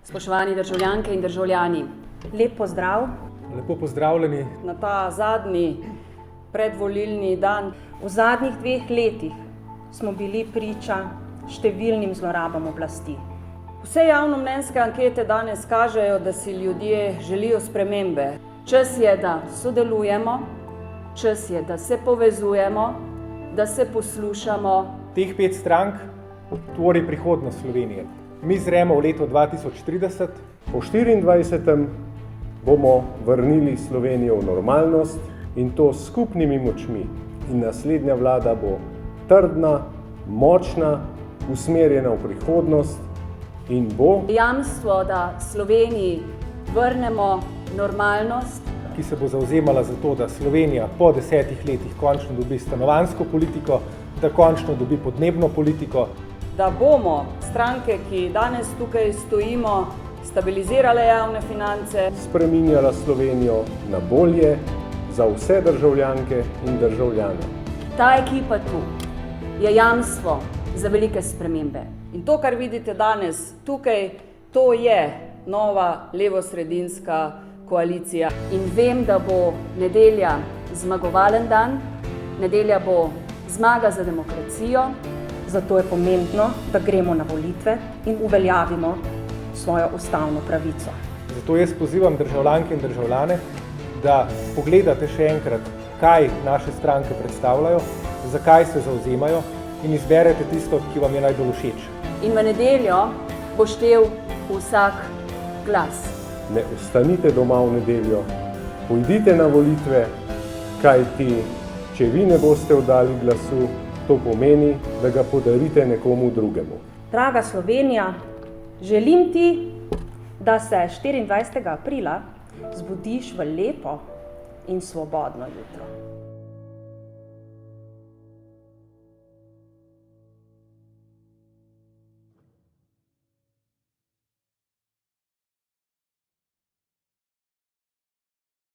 Spoštovani državljanke in državljani. Lep pozdrav. Lepo pozdravljeni. Na ta zadnji predvolilni dan. V zadnjih 2 letih smo bili priča številnim zlorabam oblasti. Vse javnomnenjske ankete danes kažejo, da si ljudje želijo spremembe. Čas je, da sodelujemo, čas je, da se povezujemo, da se poslušamo. Teh 5 strank tvori prihodnost Slovenije. Mi zremo v leto 2030. Po 24. bomo vrnili Slovenijo v normalnost in to s skupnimi močmi. In naslednja vlada bo trdna, močna, usmerjena v prihodnost in bo Jamstvo, da Sloveniji vrnemo normalnost, ki se bo zavzemala za to, da Slovenija po 10 letih končno dobi stanovanjsko politiko, da končno dobi podnebno politiko. da bomo stranke, ki danes tukaj stojimo, stabilizirale javne finance. spreminjala Slovenijo na bolje za vse državljanke in državljane. Ta ekipa tu je jamstvo za velike spremembe. In to, kar vidite danes tukaj, to je nova levosredinska koalicija. In vem, da bo nedelja zmagovalen dan, nedelja bo zmaga za demokracijo. Zato je pomembno, da gremo na volitve in uveljavimo svojo ustavno pravico. Zato jaz pozivam državljanke in državljane, da pogledate še enkrat, kaj naše stranke predstavljajo, zakaj se zavzemajo in izberete tisto, ki vam je najbolj všeč. In v nedeljo bo štel vsak glas. Ne ostanite doma v nedeljo, pojdite na volitve, kajti če vi ne boste oddali glasu, to pomeni, da ga podarite nekomu drugemu. Draga Slovenija, želim ti, da se 24. aprila zbudiš v lepo in svobodno jutro.